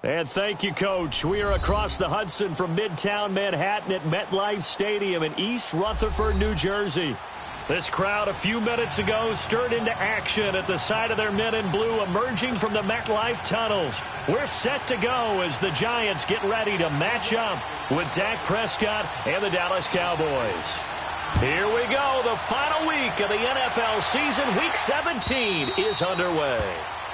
And thank you, Coach. We are across the Hudson from Midtown Manhattan at MetLife Stadium in East Rutherford, New Jersey. This crowd a few minutes ago stirred into action at the side of their men in blue emerging from the MetLife tunnels. We're set to go as the Giants get ready to match up with Dak Prescott and the Dallas Cowboys. Here we go. The final week of the NFL season. Week 17 is underway.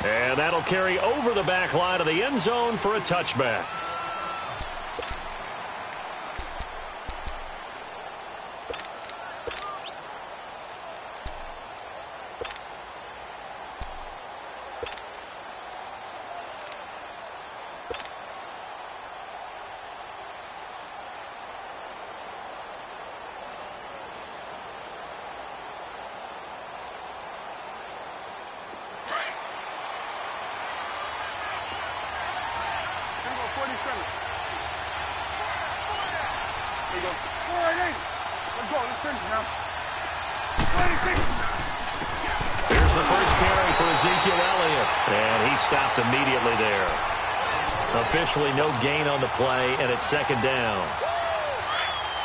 And that'll carry over the back line of the end zone for a touchback. Here's the first carry for Ezekiel Elliott, and he stopped immediately there. Officially no gain on the play, and it's second down.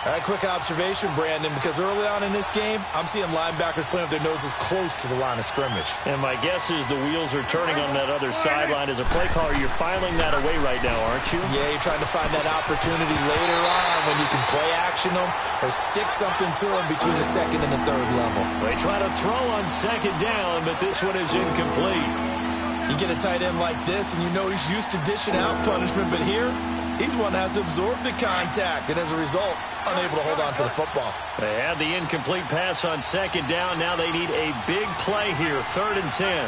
A quick observation, Brandon, because early on in this game, I'm seeing linebackers playing with their noses close to the line of scrimmage. And my guess is the wheels are turning on that other sideline. As a play caller, you're filing that away right now, aren't you? Yeah, you're trying to find that opportunity later on when you can play action them or stick something to them between the second and the third level. They try to throw on second down, but this one is incomplete. You get a tight end like this, and you know he's used to dishing out punishment, but here, he's one that has to absorb the contact, and as a result, unable to hold on to the football. They had the incomplete pass on second down. Now they need a big play here, 3rd and 10.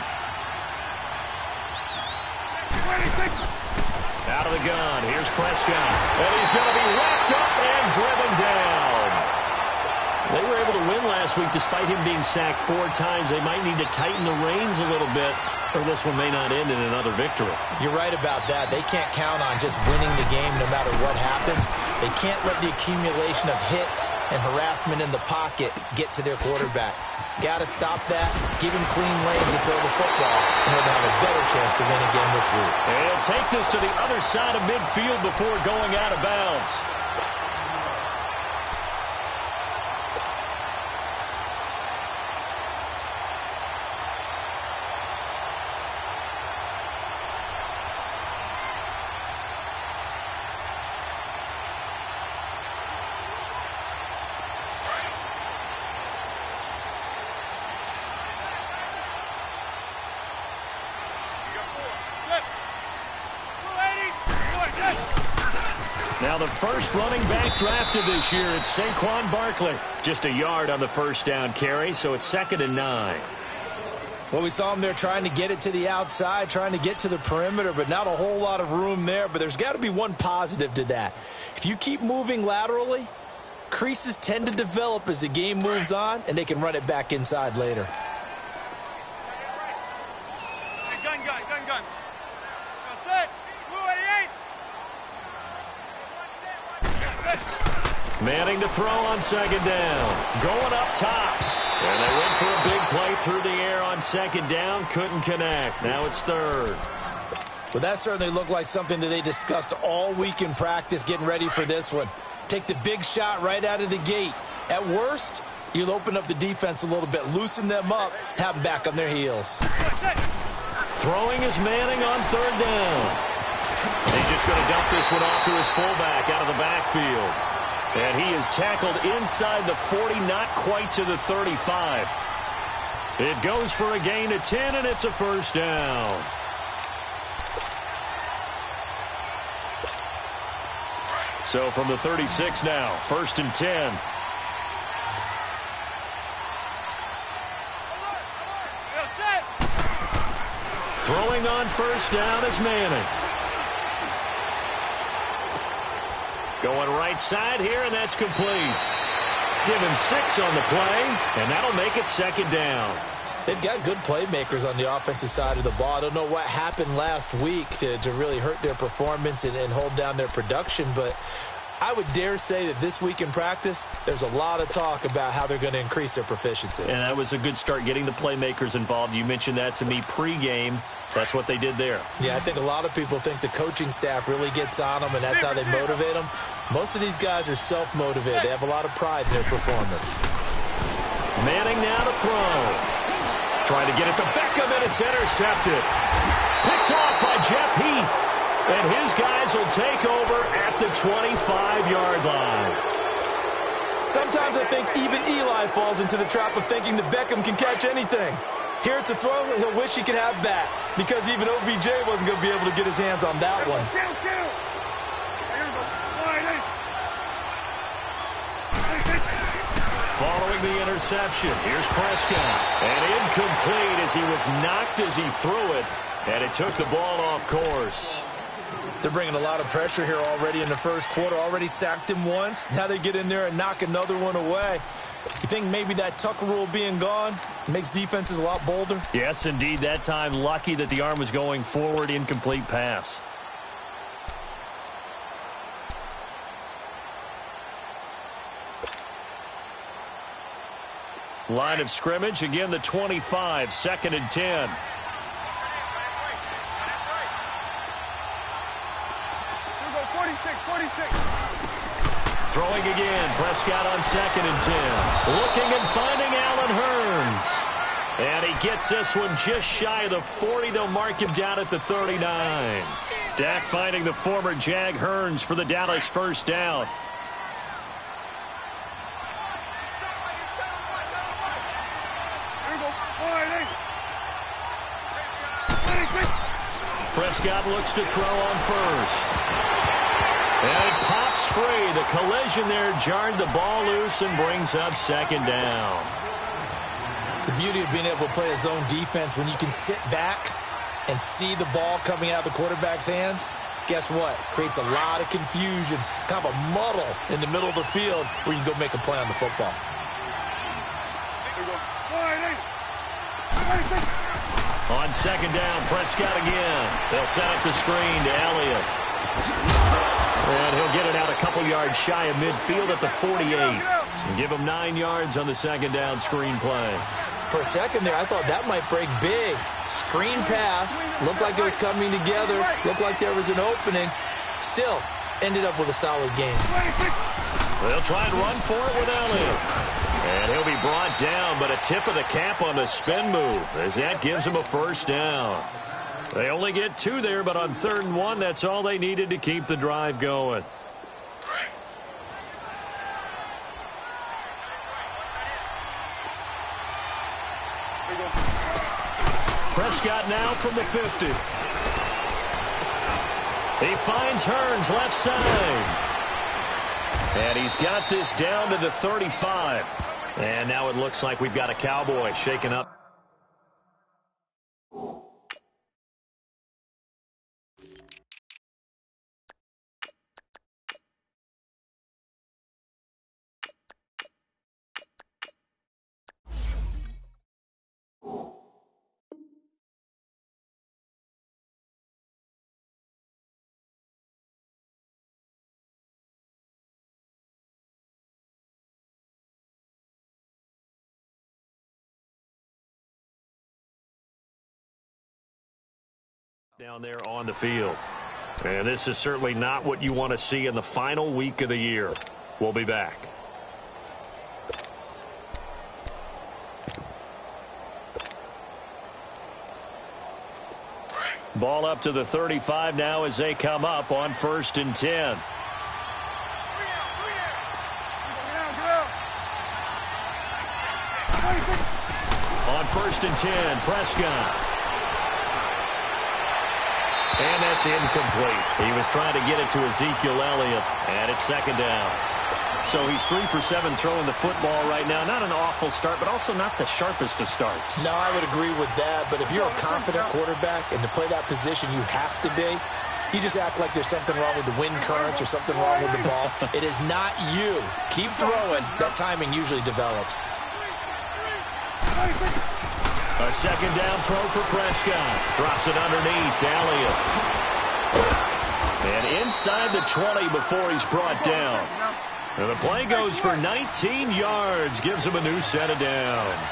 Out of the gun, here's Prescott, and he's going to be wrapped up and driven down. They were able to win last week despite him being sacked 4 times. They might need to tighten the reins a little bit, or this one may not end in another victory. You're right about that. They can't count on just winning the game no matter what happens. They can't let the accumulation of hits and harassment in the pocket get to their quarterback. Got to stop that, give him clean lanes and throw the football in order to have a better chance to win again this week. And take this to the other side of midfield before going out of bounds. Now the first running back drafted this year, it's Saquon Barkley. Just a yard on the first down carry, so it's 2nd and 9. Well, we saw him there trying to get it to the outside, trying to get to the perimeter, but not a whole lot of room there. But there's got to be one positive to that. If you keep moving laterally, creases tend to develop as the game moves on, and they can run it back inside later. Gun. Set. Blue 88. Manning to throw on second down. Going up top. And they went for a big play through the air on second down. Couldn't connect. Now it's 3rd. Well, that certainly looked like something that they discussed all week in practice getting ready for this one. Take the big shot right out of the gate. At worst, you'll open up the defense a little bit, loosen them up, have them back on their heels. Throwing is Manning on 3rd down. He's just going to dump this one off to his fullback out of the backfield. And he is tackled inside the 40, not quite to the 35. It goes for a gain of 10, and it's a first down. So from the 36 now, 1st and 10. Throwing on first down is Manning. Going right side here, and that's complete. Give him 6 on the play, and that'll make it 2nd down. They've got good playmakers on the offensive side of the ball. I don't know what happened last week to really hurt their performance and hold down their production, but I would dare say that this week in practice, there's a lot of talk about how they're going to increase their proficiency. And that was a good start, getting the playmakers involved. You mentioned that to me pregame. That's what they did there. Yeah, I think a lot of people think the coaching staff really gets on them, and that's how they motivate them. Most of these guys are self-motivated. They have a lot of pride in their performance. Manning now to throw. Trying to get it to Beckham, and it's intercepted. Picked off by Jeff Heath. And his guys will take over at the 25-yard line. Sometimes I think even Eli falls into the trap of thinking that Beckham can catch anything. Here it's a throw, he'll wish he could have that, because even OBJ wasn't going to be able to get his hands on that one. Following the interception, here's Prescott. And incomplete as he was knocked as he threw it, and it took the ball off course. They're bringing a lot of pressure here already in the first quarter. Already sacked him once. Now they get in there and knock another one away. You think maybe that Tucker rule being gone makes defenses a lot bolder? Yes, indeed. That time, lucky that the arm was going forward. Incomplete pass. Line of scrimmage, again the 25, 2nd and 10. Throwing again, Prescott on 2nd and 10. Looking and finding Allen Hurns. And he gets this one just shy of the 40. They'll mark him down at the 39. Dak finding the former Jag Hurns for the Dallas first down. Prescott looks to throw on first. And it pops free. The collision there jarred the ball loose and brings up 2nd down. The beauty of being able to play a zone defense when you can sit back and see the ball coming out of the quarterback's hands, guess what? Creates a lot of confusion, kind of a muddle in the middle of the field where you can go make a play on the football. On 2nd down, Prescott again. They'll set up the screen to Elliott. And he'll get it out a couple yards shy of midfield at the 48. And give him 9 yards on the 2nd down screen play. For a second there, I thought that might break big. Screen pass. Looked like it was coming together. Looked like there was an opening. Still, ended up with a solid game. They'll try and run for it with Elliott. And he'll be brought down, but a tip of the cap on the spin move, as that gives him a first down. They only get 2 there, but on 3rd and 1, that's all they needed to keep the drive going. Prescott now from the 50. He finds Hurns left side. And he's got this down to the 35. And now it looks like we've got a Cowboy shaken up. Down there on the field. And this is certainly not what you want to see in the final week of the year. We'll be back. Ball up to the 35 now as they come up on 1st and 10. On 1st and 10, Prescott. And that's incomplete. He was trying to get it to Ezekiel Elliott, and it's 2nd down. So he's 3 for 7 throwing the football right now. Not an awful start, but also not the sharpest of starts. No, I would agree with that. But if you're a confident quarterback and to play that position you have to be, you just act like there's something wrong with the wind currents or something wrong with the ball. It is not you. Keep throwing. That timing usually develops. A 2nd down throw for Prescott. Drops it underneath to Elliott. And inside the 20 before he's brought down. And the play goes for 19 yards, gives him a new set of downs.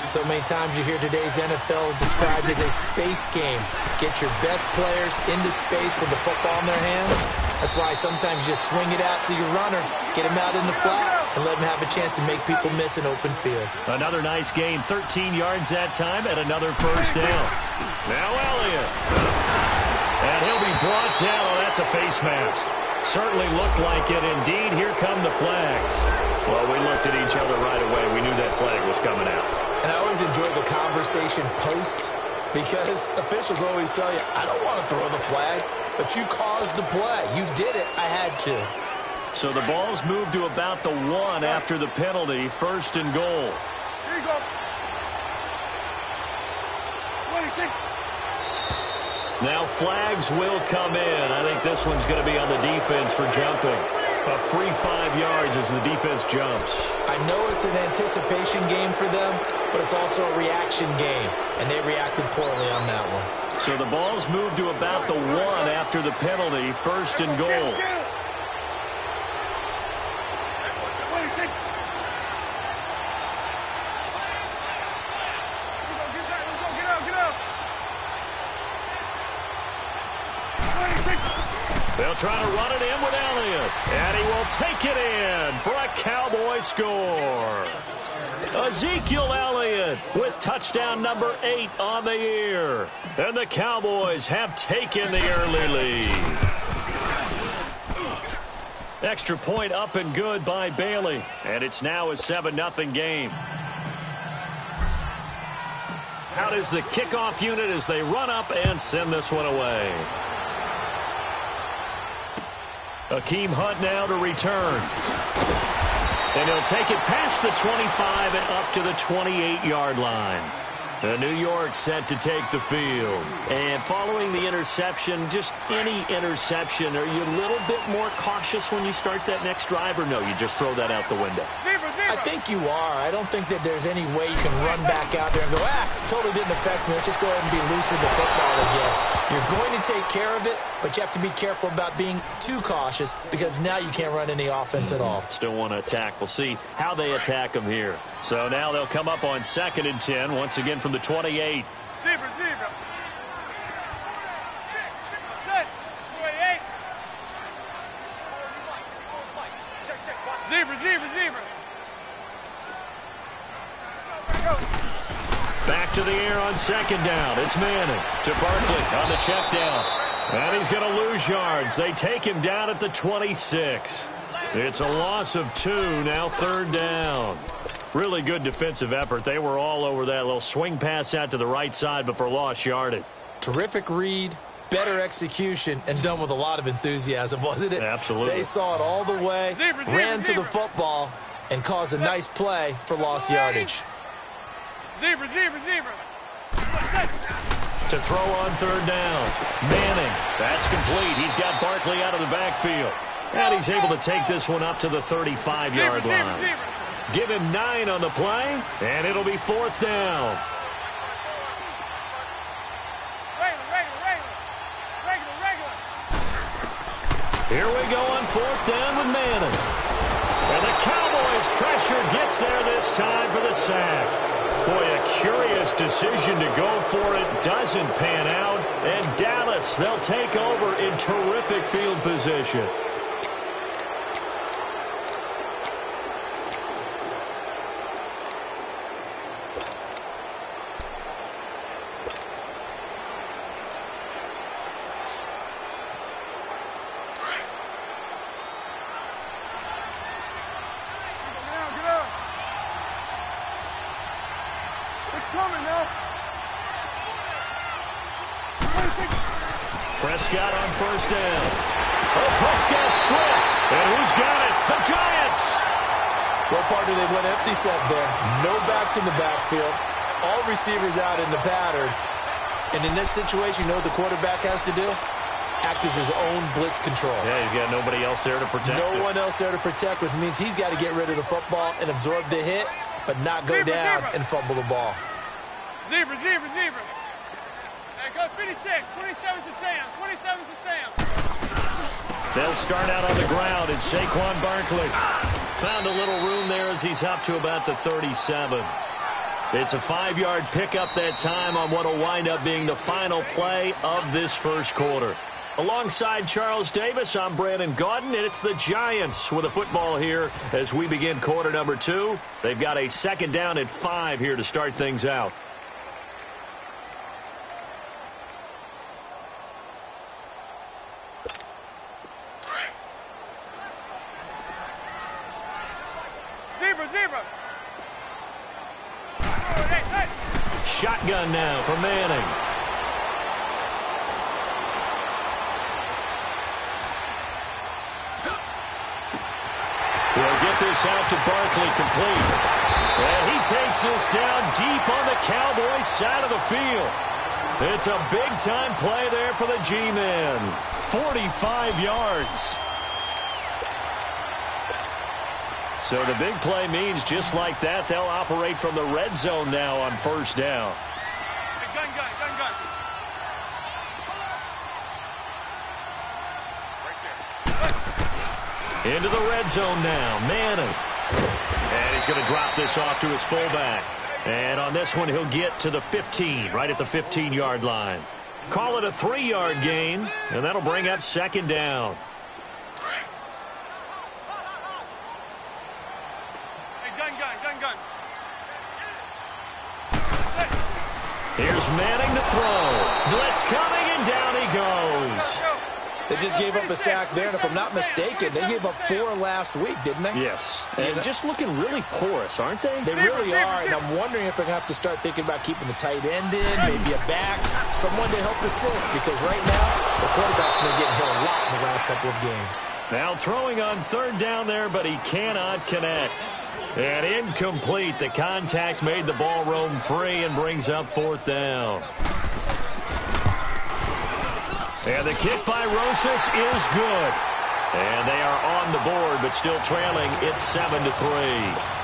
So many times you hear today's NFL described as a space game. Get your best players into space with the football in their hands. That's why sometimes you just swing it out to your runner, get him out in the flat, and let him have a chance to make people miss an open field. Another nice gain, 13 yards that time, and another first down. Now Elliott. And he'll be brought down. Oh, that's a face mask. Certainly looked like it. Indeed, here come the flags. Well, we looked at each other right away. We knew that flag was coming out. And I always enjoy the conversation post because officials always tell you, I don't want to throw the flag, but you caused the play. You did it. I had to. So the ball's moved to about the 1 after the penalty, first and goal. Here you go. 26. Now flags will come in. I think this one's going to be on the defense for jumping. A free 5 yards as the defense jumps. I know it's an anticipation game for them, but it's also a reaction game, and they reacted poorly on that one. So the ball's moved to about the 1 after the penalty, first and goal. They'll try to run it in with Elliott. And he will take it in for a Cowboy score. Ezekiel Elliott with touchdown number 8 on the year. And the Cowboys have taken the early lead. Extra point up and good by Bailey. And it's now a 7-0 game. Out is the kickoff unit as they run up and send this one away. Akeem Hunt now to return. And he'll take it past the 25 and up to the 28-yard line. The New York set to take the field. And following the interception, just any interception, are you a little bit more cautious when you start that next drive, or no, you just throw that out the window? I think you are. I don't think that there's any way you can run back out there and go, totally didn't affect me. Let's just go ahead and be loose with the football again. You're going to take care of it, but you have to be careful about being too cautious because now you can't run any offense at all. Still want to attack. We'll see how they attack them here. So now they'll come up on 2nd and 10, once again from the 28. Zebra. Set. 28. Zebra. Back to the air on 2nd down. It's Manning to Barkley on the check down. And he's going to lose yards. They take him down at the 26. It's a loss of 2, now 3rd down. Really good defensive effort. They were all over that little swing pass out to the right side before lost yardage. Terrific read, better execution, and done with a lot of enthusiasm, wasn't it? Absolutely. They saw it all the way, ran to the football, and caused a nice play for lost yardage. Zebra. To throw on 3rd down. Manning. That's complete. He's got Barkley out of the backfield. And he's able to take this one up to the 35-yard line. Give him 9 on the play, and it'll be 4th down. Regular. Here we go on 4th down with Manning. And the Cowboys' pressure gets there this time for the sack. Boy, a curious decision to go for it. Doesn't pan out. And Dallas, they'll take over in terrific field position. Prescott on 1st down. Oh, Prescott stripped. And who's got it? The Giants. What part did they went empty set there? No backs in the backfield. All receivers out in the pattern. And in this situation, you know what the quarterback has to do? Act as his own blitz control. Yeah, he's got nobody else there to protect him. No one else there to protect, which means he's got to get rid of the football and absorb the hit, but not go down and fumble the ball. Zebra. There goes 56. 27's to Sam. They'll start out on the ground, and Saquon Barkley found a little room there as he's up to about the 37. It's a 5-yard pickup that time on what will wind up being the final play of this first quarter. Alongside Charles Davis, I'm Brandon Gaudin, and it's the Giants with a football here as we begin quarter number 2. They've got a 2nd down and 5 here to start things out. Zebra. Shotgun now for Manning. He'll get this out to Barkley, complete. And he takes this down deep on the Cowboys side of the field. It's a big-time play there for the G-men. 45 yards. So the big play means just like that, they'll operate from the red zone now on 1st down. Hey, gun. Into the red zone now, Manning. And he's going to drop this off to his fullback. And on this one, he'll get to the 15, right at the 15-yard line. Call it a 3-yard gain, and that'll bring up 2nd down. Hey, gun. Here's Manning to throw. Blitz coming, and down he goes. They just gave up a sack there, and if I'm not mistaken, they gave up 4 last week, didn't they? Yes. And just looking really porous, aren't they? They really are, and I'm wondering if they're going to have to start thinking about keeping the tight end in, maybe a back, someone to help assist, because right now, the quarterback's been getting hit a lot in the last couple of games. Now throwing on 3rd down there, but he cannot connect. And incomplete. The contact made the ball roam free and brings up 4th down. And the kick by Rosas is good. And they are on the board, but still trailing. It's 7-3.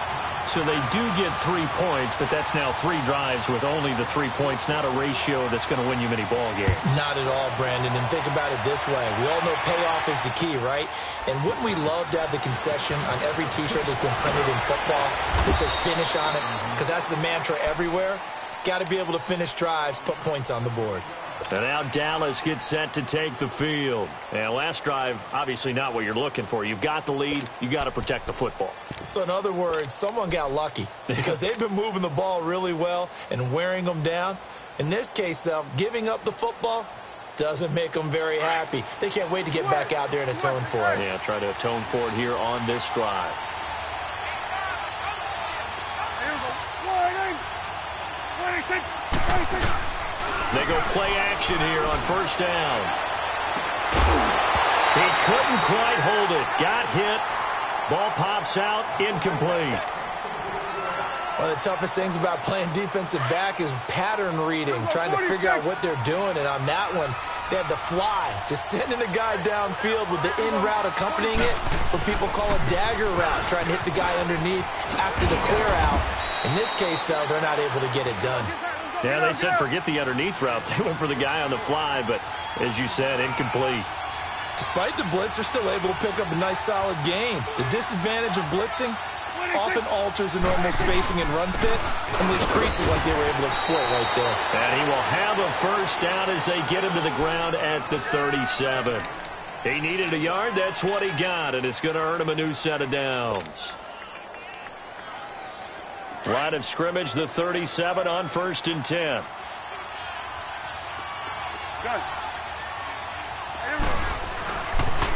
So they do get 3 points, but that's now 3 drives with only the 3 points, not a ratio that's going to win you many ball games. Not at all, Brandon. And think about it this way. We all know payoff is the key, right? And wouldn't we love to have the concession on every T-shirt that's been printed in football that says finish on it? Because that's the mantra everywhere. Got to be able to finish drives, put points on the board. And now Dallas gets set to take the field. And last drive, obviously not what you're looking for. You've got the lead. You got to protect the football. So in other words, someone got lucky because they've been moving the ball really well and wearing them down. In this case, though, giving up the football doesn't make them very happy. They can't wait to get back out there and atone for it. Yeah, try to atone for it here on this drive. They go play action here on 1st down. He couldn't quite hold it. Got hit. Ball pops out. Incomplete. One of the toughest things about playing defensive back is pattern reading, trying to figure out what they're doing. And on that one, they had the fly, just sending a guy downfield with the in route accompanying it, what people call a dagger route, trying to hit the guy underneath after the clear out. In this case, though, they're not able to get it done. Yeah, they said forget the underneath route. They went for the guy on the fly, but as you said, incomplete. Despite the blitz, they're still able to pick up a nice, solid gain. The disadvantage of blitzing often alters the normal spacing and run fits and leaves creases like they were able to exploit right there. And he will have a 1st down as they get him to the ground at the 37. He needed a yard. That's what he got, and it's going to earn him a new set of downs. Line of scrimmage, the 37 on 1st and 10.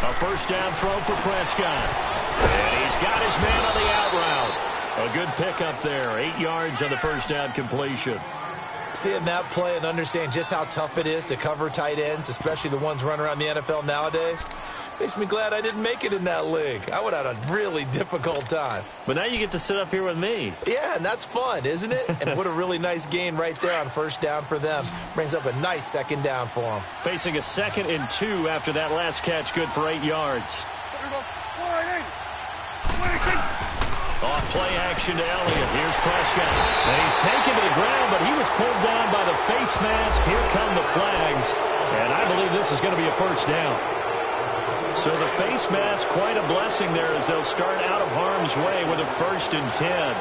A 1st down throw for Prescott. And he's got his man on the out route. A good pickup there. 8 yards on the 1st down completion. Seeing that play and understand just how tough it is to cover tight ends, especially the ones running around the NFL nowadays, makes me glad I didn't make it in that league. I would have had a really difficult time. But now you get to sit up here with me. Yeah, and that's fun, isn't it? And what a really nice gain right there on 1st down for them. Brings up a nice 2nd down for them. Facing a 2nd and 2 after that last catch, good for 8 yards. Off play action to Elliott. Here's Prescott. And he's taken to the ground, but he was pulled down by the face mask. Here come the flags. And I believe this is going to be a 1st down. So the face mask, quite a blessing there as they'll start out of harm's way with a 1st and 10.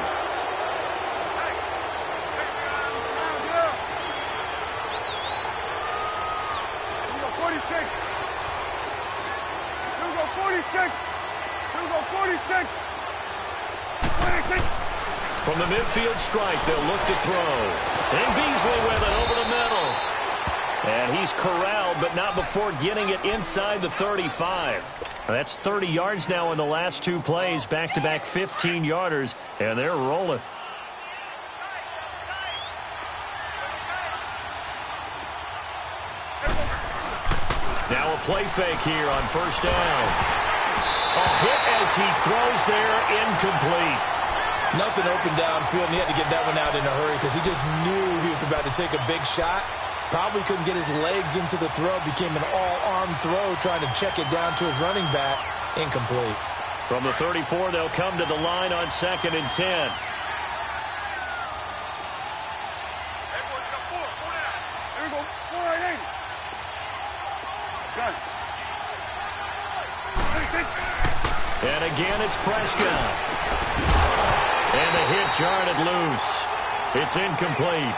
From the midfield stripe, they'll look to throw. And Beasley with it over the middle. And he's corralled, but not before getting it inside the 35. That's 30 yards now in the last 2 plays, back-to-back 15-yarders, and they're rolling. Now a play fake here on 1st down. A hit as he throws there, incomplete. Nothing open downfield, and he had to get that one out in a hurry because he just knew he was about to take a big shot. Probably couldn't get his legs into the throw. Became an all-arm throw trying to check it down to his running back. Incomplete. From the 34, they'll come to the line on 2nd and 10. And again, it's Prescott. And the hit jarred it loose. It's incomplete.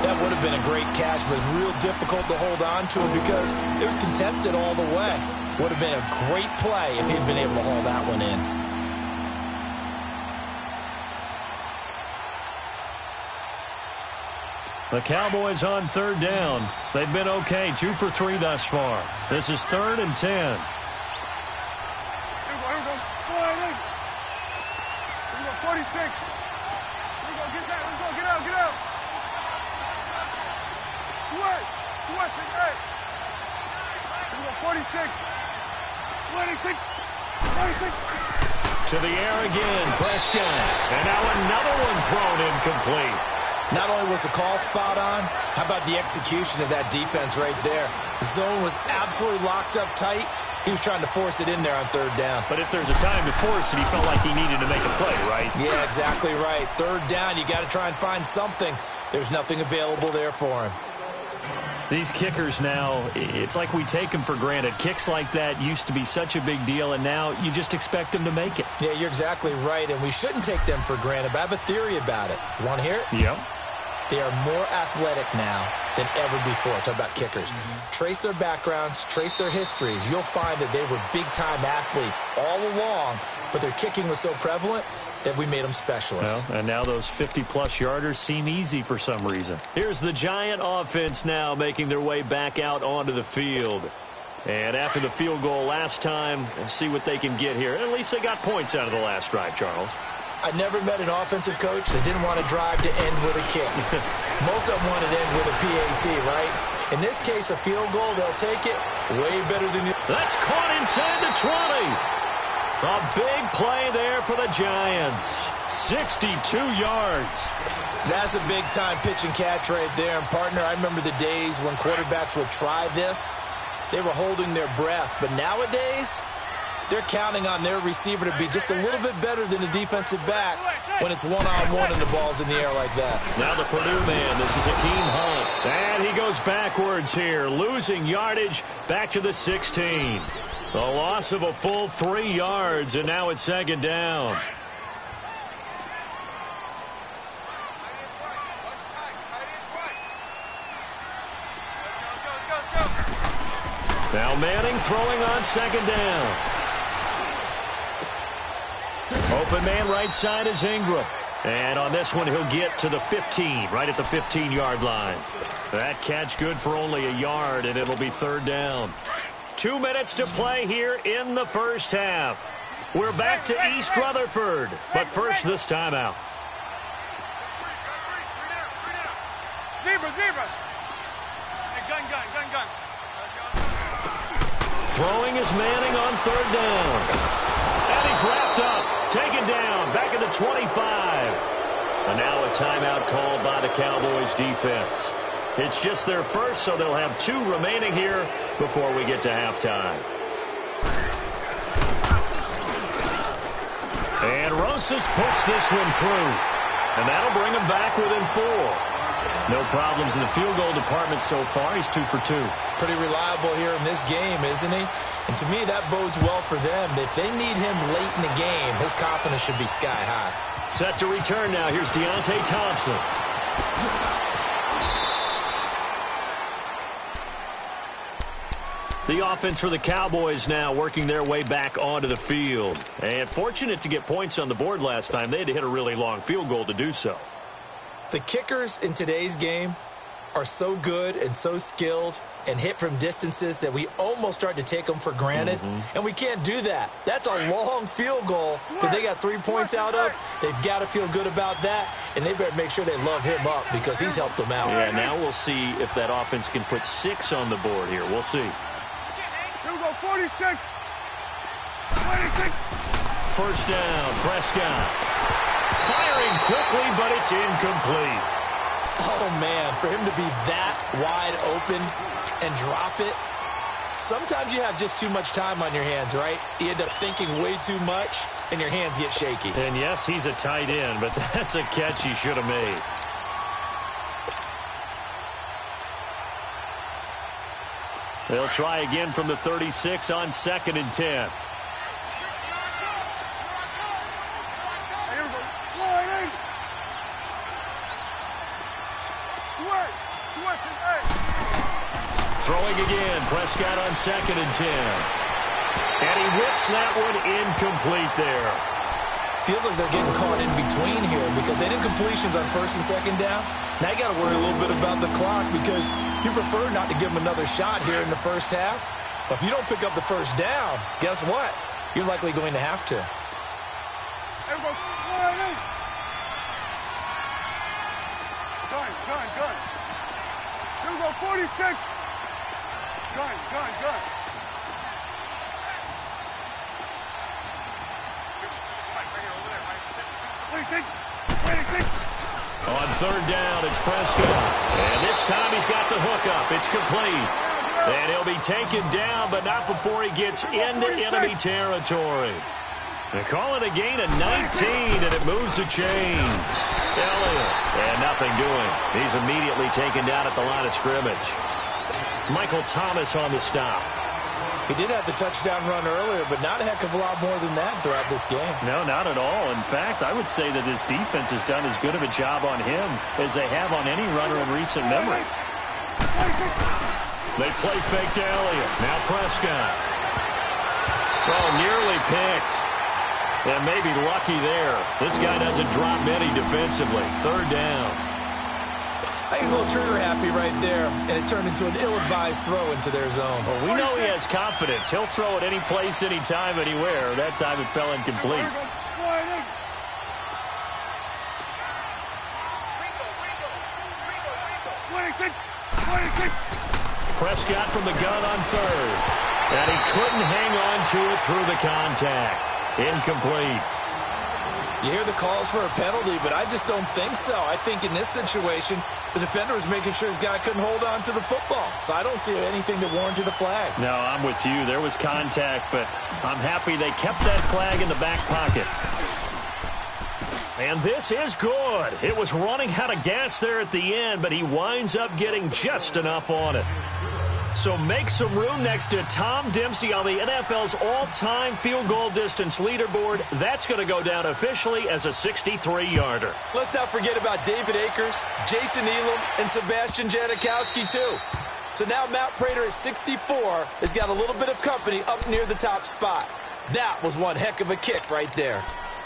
That would have been a great catch, but it's real difficult to hold on to it because it was contested all the way. Would have been a great play if he'd been able to haul that one in. The Cowboys on 3rd down. They've been okay, 2 for 3 thus far. This is 3rd and 10. To the air again, Prescott. And now another one thrown incomplete. Not only was the call spot on, how about the execution of that defense right there? The zone was absolutely locked up tight. He was trying to force it in there on 3rd down. But if there's a time to force it, he felt like he needed to make a play, right? Yeah, exactly right. 3rd down, you got to try and find something. There's nothing available there for him. These kickers now, it's like we take them for granted. Kicks like that used to be such a big deal, and now you just expect them to make it. Yeah, you're exactly right, and we shouldn't take them for granted, but I have a theory about it. You want to hear it? Yep. They are more athletic now than ever before. Talk about kickers. Trace their backgrounds, trace their histories. You'll find that they were big-time athletes all along, but their kicking was so prevalent that we made them specialists. Well, and now those 50-plus yarders seem easy for some reason. Here's the Giant offense now making their way back out onto the field. And after the field goal last time, we'll see what they can get here. At least they got points out of the last drive, Charles. I never met an offensive coach that didn't want to drive to end with a kick. Most of them wanted to end with a PAT, right? In this case, a field goal, they'll take it way better than the... That's caught inside the 20. A big play there for the Giants. 62 yards. That's a big-time pitch and catch right there. And, partner, I remember the days when quarterbacks would try this. They were holding their breath. But nowadays, they're counting on their receiver to be just a little bit better than the defensive back when it's one-on-one and the ball's in the air like that. Now the Purdue man, this is Akeem Hunt. And he goes backwards here, losing yardage back to the 16. A loss of a full 3 yards, and now it's 2nd down. Now Manning throwing on 2nd down. Open man right side is Ingram. And on this one, he'll get to the 15, right at the 15-yard line. That catch good for only a yard, and it'll be 3rd down. 2 minutes to play here in the first half. We're back to East Rutherford, but first this timeout. Zebra. Hey, gun. Throwing is Manning on 3rd down. And he's wrapped up, taken down, back at the 25. And now a timeout called by the Cowboys defense. It's just their first, so they'll have 2 remaining here before we get to halftime. And Rosas puts this one through. And that'll bring them back within 4. No problems in the field goal department so far. He's 2 for 2. Pretty reliable here in this game, isn't he? And to me, that bodes well for them. If they need him late in the game, his confidence should be sky high. Set to return now. Here's Deontay Thompson. The offense for the Cowboys now working their way back onto the field. And fortunate to get points on the board last time. They had to hit a really long field goal to do so. The kickers in today's game are so good and so skilled and hit from distances that we almost start to take them for granted. And we can't do that. That's a long field goal that they got 3 points out of. They've got to feel good about that, and they better make sure they love him up because he's helped them out. Yeah, now we'll see if that offense can put 6 on the board here. We'll see. Here we go, 46. 26. First down, Prescott. Firing quickly, but it's incomplete. Oh, man, for him to be that wide open and drop it. Sometimes you have just too much time on your hands, right? You end up thinking way too much, and your hands get shaky. And, yes, he's a tight end, but that's a catch he should have made. They'll try again from the 36 on 2nd and 10. Throwing again, Prescott on 2nd and 10. And he whips that one incomplete there. Feels like they're getting caught in between here because they did completions on 1st and 2nd down. Now you got to worry a little bit about the clock because you prefer not to give them another shot here in the first half. But if you don't pick up the first down, guess what? You're likely going to have to. Gun. Here we go, 46. Gun. 26. On 3rd down, it's Prescott. And this time he's got the hookup. It's complete. And he'll be taken down, but not before he gets into enemy territory. They call it a gain of 19, and it moves the chains. Elliott, and nothing doing. He's immediately taken down at the line of scrimmage. Michael Thomas on the stop. He did have the touchdown run earlier, but not a heck of a lot more than that throughout this game. No, not at all. In fact, I would say that this defense has done as good of a job on him as they have on any runner in recent memory. They play fake to Elliott. Now Prescott. Oh, nearly picked. And maybe lucky there. This guy doesn't drop many defensively. 3rd down. I think he's a little trigger happy right there, and it turned into an ill-advised throw into their zone. Well, we know he has confidence. He'll throw it any place, anytime, anywhere. That time it fell incomplete. Prescott from the gun on 3rd. And he couldn't hang on to it through the contact. Incomplete. You hear the calls for a penalty, but I just don't think so. I think in this situation, the defender was making sure his guy couldn't hold on to the football. So I don't see anything that warranted a flag. No, I'm with you. There was contact, but I'm happy they kept that flag in the back pocket. And this is good. It was running out of gas there at the end, but he winds up getting just enough on it. So make some room next to Tom Dempsey on the NFL's all-time field goal distance leaderboard. That's going to go down officially as a 63-yarder. Let's not forget about David Akers, Jason Elam, and Sebastian Janikowski, too. So now Matt Prater at 64 has got a little bit of company up near the top spot. That was one heck of a kick right there.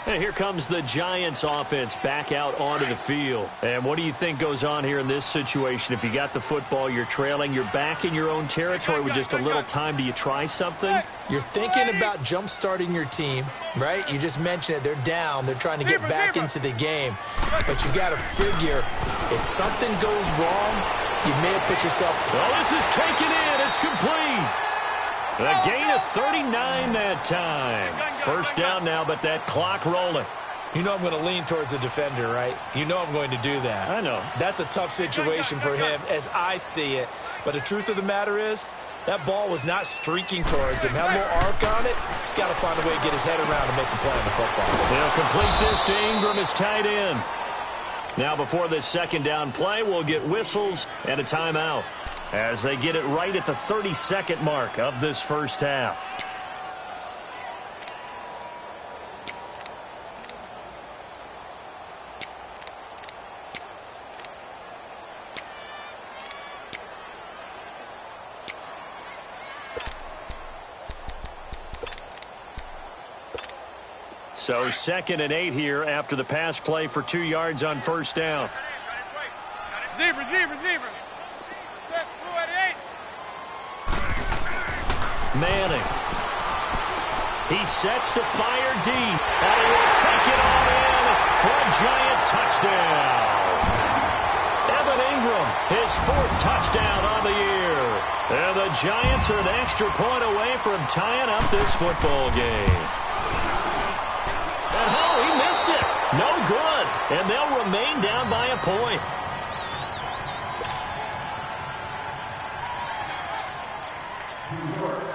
And here comes the Giants offense back out onto the field. And what do you think goes on here in this situation? If you got the football, you're trailing, you're back in your own territory with just a little time. Do you try something? You're thinking about jump-starting your team, right? You just mentioned it. They're down. They're trying to get back into the game. But you got to figure if something goes wrong, you may have put yourself... Well, this is taken in. It's complete. A gain of 39 that time. First down now, but that clock rolling. You know I'm going to lean towards the defender, right? You know I'm going to do that. I know. That's a tough situation for him as I see it. But the truth of the matter is, that ball was not streaking towards him. Had a little arc on it. He's got to find a way to get his head around and make a play on the football. They'll complete this to Ingram as tight end. Now before this second down play, we'll get whistles and a timeout as they get it right at the 30-second mark of this first half. So 2nd and 8 here after the pass play for 2 yards on first down. Zebra. Manning. He sets to fire deep, and he will take it all in for a giant touchdown. Evan Ingram, his 4th touchdown on the year. And the Giants are an extra point away from tying up this football game. And oh, he missed it. No good. And they'll remain down by a point.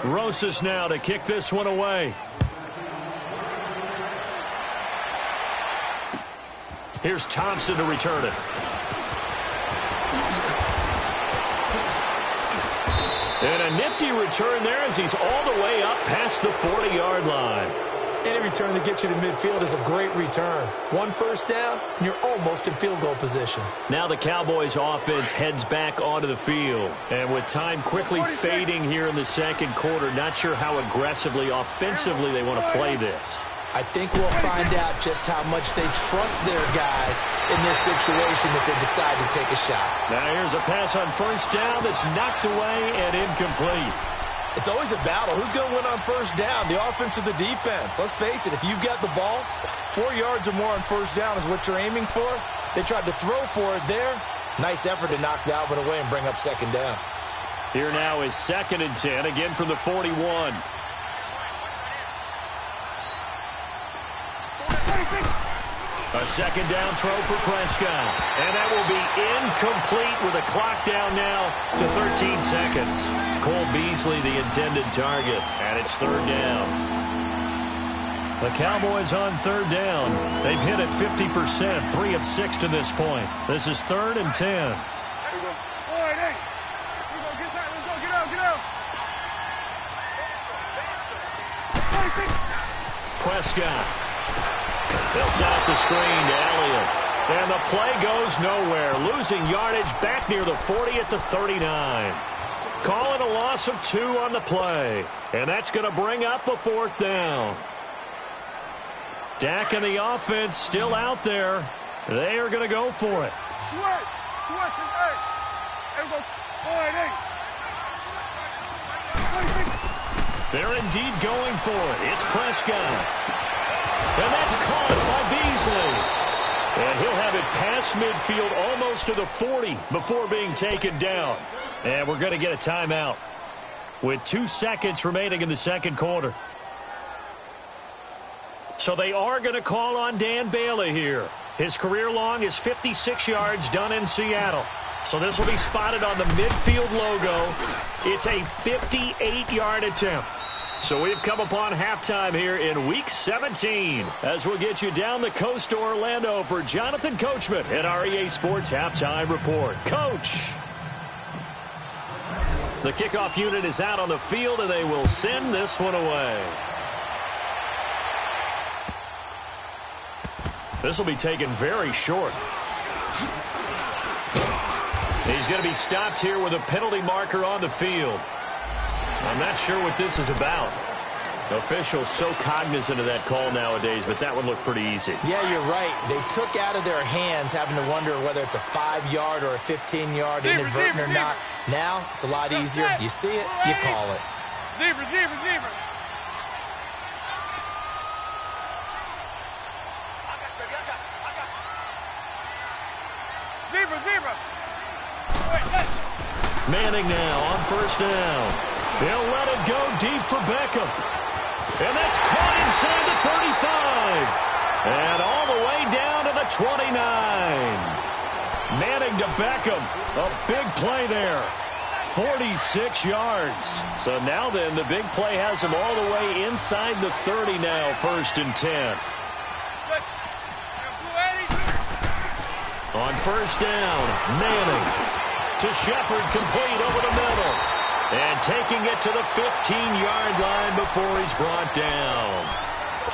Rosas now to kick this one away. Here's Thompson to return it. And a nifty return there as he's all the way up past the 40-yard line. Any return that gets you to midfield is a great return. 1 first down, and you're almost in field goal position. Now the Cowboys offense heads back onto the field. And with time quickly fading here in the second quarter, not sure how aggressively, offensively they want to play this. I think we'll find out just how much they trust their guys in this situation if they decide to take a shot. Now here's a pass on first down that's knocked away and incomplete. It's always a battle. Who's going to win on first down, the offense or the defense? Let's face it, if you've got the ball, 4 yards or more on first down is what you're aiming for. They tried to throw for it there. Nice effort to knock that one away and bring up second down. Here now is 2nd and 10, again from the 41. A second down throw for Prescott. And that will be incomplete with a clock down now to 13 seconds. Cole Beasley, the intended target, and it's 3rd down. The Cowboys on 3rd down. They've hit it 50%, 3 of 6 to this point. This is 3rd and 10. Here we go. All right, hey. Here we go. Get out. Let's go. Get out. Prescott. They'll set up the screen to Elliott. And the play goes nowhere. Losing yardage back near the 40 at the 39. Call it a loss of 2 on the play. And that's going to bring up a 4th down. Dak and the offense still out there. They are going to go for it. Switch. Hey. Here we go. All right, hey. They're indeed going for it. It's Prescott. And that's caught by Beasley. And he'll have it past midfield almost to the 40 before being taken down. And we're going to get a timeout with 2 seconds remaining in the second quarter. So they are going to call on Dan Bailey here. His career long is 56 yards done in Seattle. So this will be spotted on the midfield logo. It's a 58-yard attempt. So we've come upon halftime here in Week 17 as we'll get you down the coast to Orlando for Jonathan Coachman at our EA Sports Halftime Report. Coach! The kickoff unit is out on the field, and they will send this one away. This will be taken very short. He's going to be stopped here with a penalty marker on the field. I'm not sure what this is about. Officials so cognizant of that call nowadays, but that one looked pretty easy. Yeah, you're right. They took out of their hands having to wonder whether it's a 5-yard or a 15-yard inadvertent or not. Now, it's a lot easier. You see it, you call it. Zebra. I got you. Zebra. Manning now on first down. They'll let it go deep for Beckham. And that's caught inside the 35. And all the way down to the 29. Manning to Beckham. A big play there. 46 yards. So now then, the big play has him all the way inside the 30 now, 1st and 10. On first down, Manning to Shepard, complete over the middle. And taking it to the 15-yard line before he's brought down.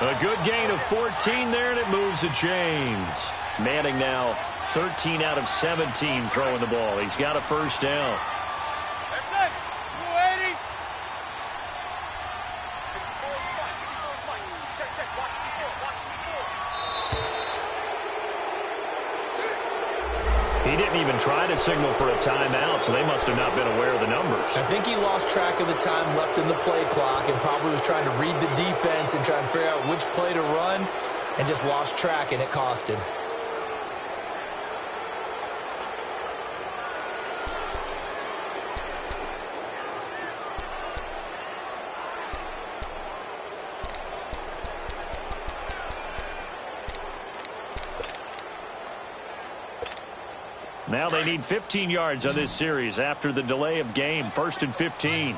A good gain of 14 there, and it moves the chains. Manning now 13 out of 17 throwing the ball. He's got a first down. He didn't even try to signal for a timeout, so they must have not been aware of the numbers. I think he lost track of the time left in the play clock and probably was trying to read the defense and trying to figure out which play to run and just lost track, and it cost him. Now they need 15 yards on this series after the delay of game. 1st and 15.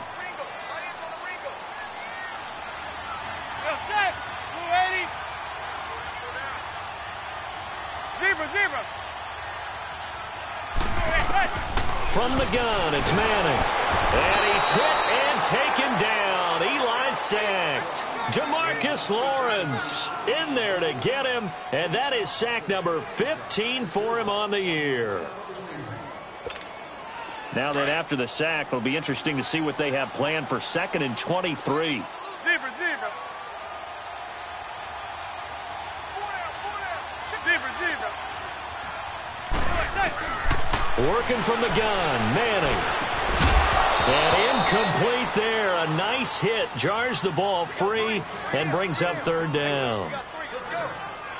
From the gun, it's Manning. And he's hit and taken down. Eli sacked. Demarcus Lawrence in there to get him. And that is sack number 15 for him on the year. Now that after the sack, it'll be interesting to see what they have planned for 2nd and 23. Working from the gun, Manning. And incomplete there. A nice hit. Jars the ball free and brings up 3rd down.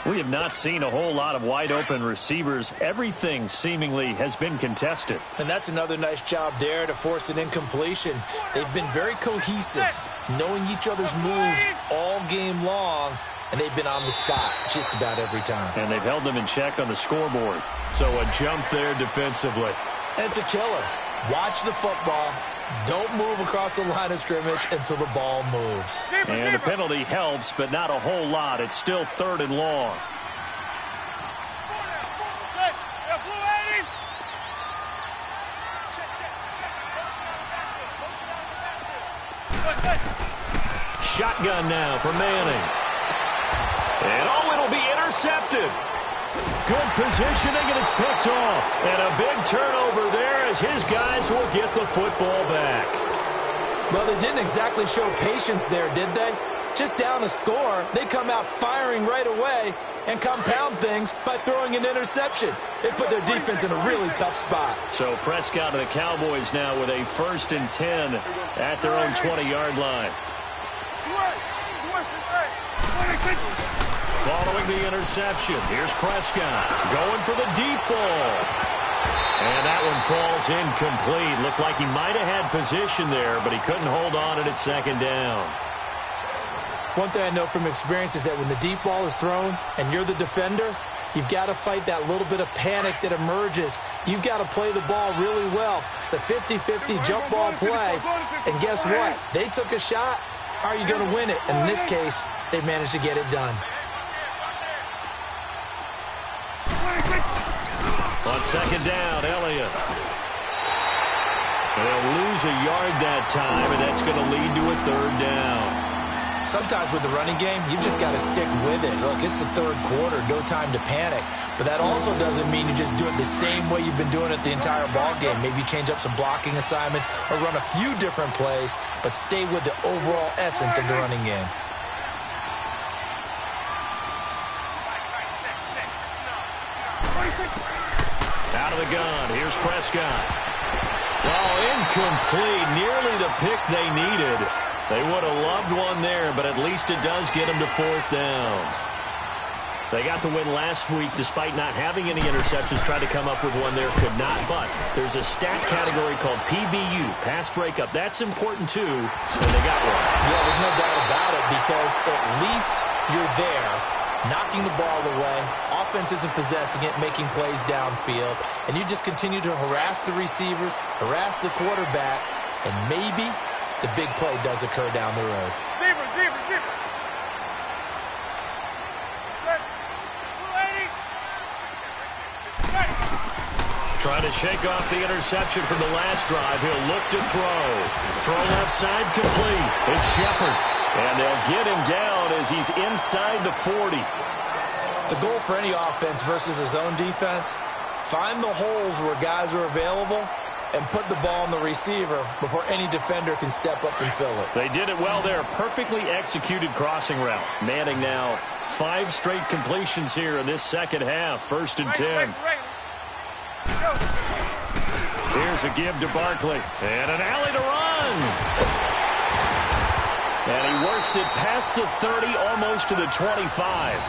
We have not seen a whole lot of wide-open receivers. Everything seemingly has been contested. And that's another nice job there to force an incompletion. They've been very cohesive, knowing each other's moves all game long, and they've been on the spot just about every time. And they've held them in check on the scoreboard. So a jump there defensively. And it's a killer. Watch the football. Don't move across the line of scrimmage until the ball moves. And the penalty helps, but not a whole lot. It's still 3rd and long. Shotgun now for Manning. And it'll be intercepted. Good positioning, and it's picked off. And a big turnover there as his guys will get the football back. Well, they didn't exactly show patience there, did they? Just down a score, they come out firing right away and compound things by throwing an interception. They put their defense in a really tough spot. So Prescott and the Cowboys now with a 1st and 10 at their own 20-yard line. Following the interception, here's Prescott going for the deep ball. And that one falls incomplete. Looked like he might have had position there, but he couldn't hold on at 2nd down. One thing I know from experience is that when the deep ball is thrown and you're the defender, you've got to fight that little bit of panic that emerges. You've got to play the ball really well. It's a 50-50 jump ball play. And guess what? They took a shot. How are you going to win it? And in this case, they managed to get it done. On 2nd down, Elliott. They'll lose a yard that time, and that's going to lead to a 3rd down. Sometimes with the running game, you've just got to stick with it. Look, it's the 3rd quarter, no time to panic. But that also doesn't mean you just do it the same way you've been doing it the entire ball game. Maybe change up some blocking assignments or run a few different plays, but stay with the overall essence of the running game. Out of the gun, here's Prescott. Oh, incomplete, nearly the pick they needed. They would have loved one there, but at least it does get them to 4th down. They got the win last week despite not having any interceptions. Tried to come up with one there, could not. But there's a stat category called PBU, pass breakup. That's important too, and they got one. Yeah, there's no doubt about it because at least you're there, knocking the ball away. Offense isn't possessing it, making plays downfield. And you just continue to harass the receivers, harass the quarterback, and maybe the big play does occur down the road. Trying to shake off the interception from the last drive. He'll look to throw. Throw left side complete. It's Shepard. And they'll get him down as he's inside the 40. The goal for any offense versus a zone defense, find the holes where guys are available and put the ball on the receiver before any defender can step up and fill it. They did it well there. Perfectly executed crossing route. Manning now 5 straight completions here in this second half. 1st and 10. Here's a give to Barkley. And an alley to run. And he works it past the 30, almost to the 25.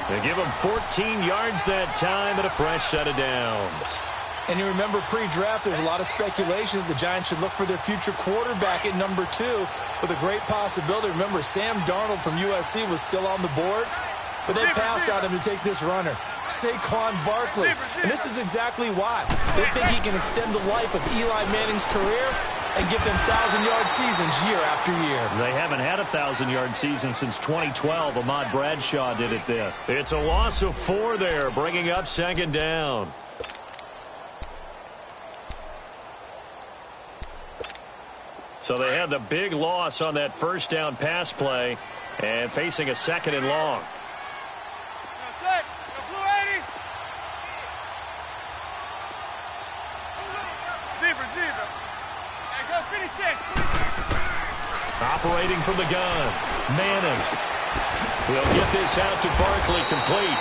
They give him 14 yards that time and a fresh set of downs. And you remember pre-draft, there's a lot of speculation that the Giants should look for their future quarterback at number 2 with a great possibility. Remember, Sam Darnold from USC was still on the board, but they passed on him to take this runner, Saquon Barkley. And this is exactly why. They think he can extend the life of Eli Manning's career and give them 1,000-yard seasons year after year. They haven't had a 1,000-yard season since 2012. Ahmad Bradshaw did it then. It's a loss of 4 there, bringing up 2nd down. So they had the big loss on that 1st down pass play and facing a 2nd and long. Operating from the gun, Manning. We'll get this out to Barkley, complete.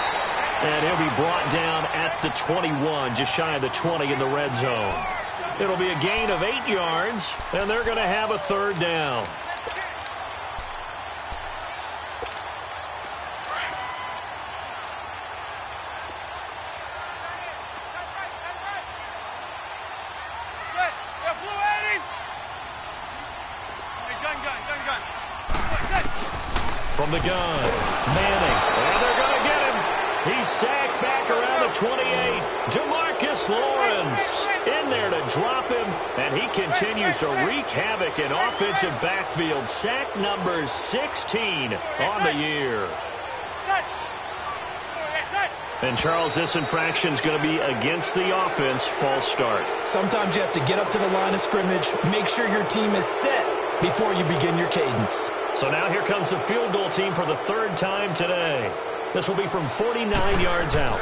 And he'll be brought down at the 21, just shy of the 20 in the red zone. It'll be a gain of 8 yards, and they're going to have a 3rd down. From the gun, Manning, and they're going to get him. He's sacked back around the 28. DeMarcus Lawrence in there to drop him, and he continues to wreak havoc in offensive backfield. Sack number 16 on the year. And, Charles, this infraction is going to be against the offense. False start. Sometimes you have to get up to the line of scrimmage, make sure your team is set before you begin your cadence. So now here comes the field goal team for the 3rd time today. This will be from 49 yards out.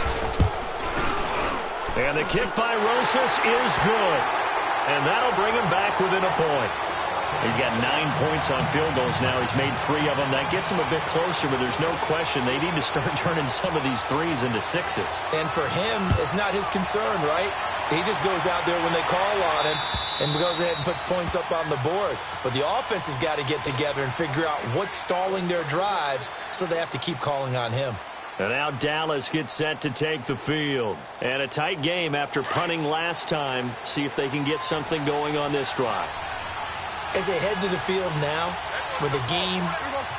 And the kick by Rosas is good. And that'll bring him back within a point. He's got 9 points on field goals now. He's made 3 of them. That gets him a bit closer, but there's no question they need to start turning some of these 3s into 6s. And for him, it's not his concern, right? He just goes out there when they call on him and goes ahead and puts points up on the board. But the offense has got to get together and figure out what's stalling their drives, so they have to keep calling on him. And now Dallas gets set to take the field. And a tight game after punting last time. See if they can get something going on this drive. As they head to the field now, with the game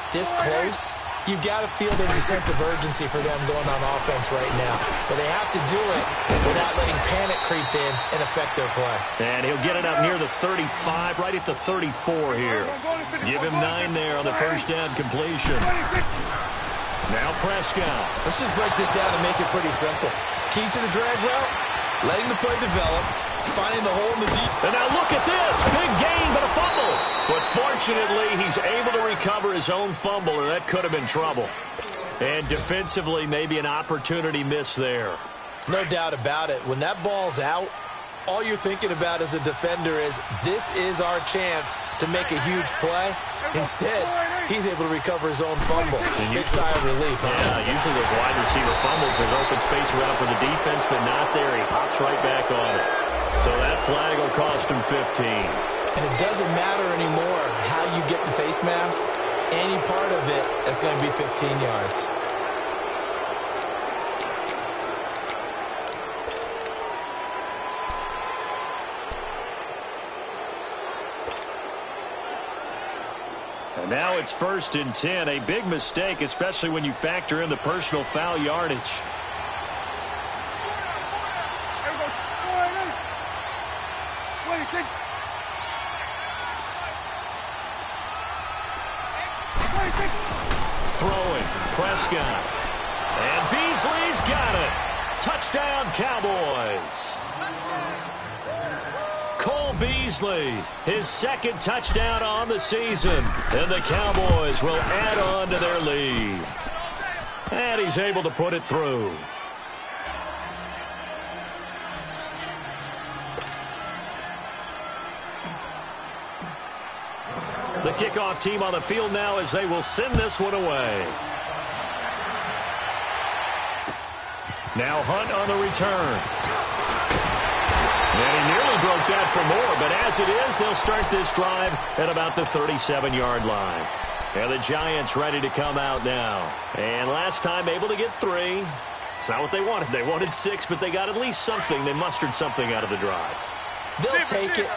this close, you've got to feel there's a sense of urgency for them going on offense right now. But they have to do it without letting panic creep in and affect their play. And he'll get it up near the 35, right at the 34 here. Give him 9 there on the 1st down completion. Now Prescott. Let's just break this down and make it pretty simple. Key to the drag route, letting the play develop, finding the hole in the deep. And now look at this. Big gain, but a fumble. But fortunately, he's able to recover his own fumble, or that could have been trouble. And defensively, maybe an opportunity miss there. No doubt about it. When that ball's out, all you're thinking about as a defender is, this is our chance to make a huge play. Instead, he's able to recover his own fumble. Big sigh of relief, huh? Yeah, usually those wide receiver fumbles, there's open space around for the defense, but not there. He hops right back on it. So that flag will cost him 15. And it doesn't matter anymore how you get the face mask. Any part of it is going to be 15 yards. And now it's 1st and 10. A big mistake, especially when you factor in the personal foul yardage. Throwing, Prescott. And Beasley's got it. Touchdown, Cowboys. Beasley, his second touchdown on the season. And the Cowboys will add on to their lead. And he's able to put it through. The kickoff team on the field now as they will send this one away. Now Hunt on the return. And he nearly broke that for more, but as it is, they'll start this drive at about the 37-yard line. And the Giants ready to come out now. And last time able to get 3. It's not what they wanted. They wanted 6, but they got at least something. They mustered something out of the drive. They'll take it.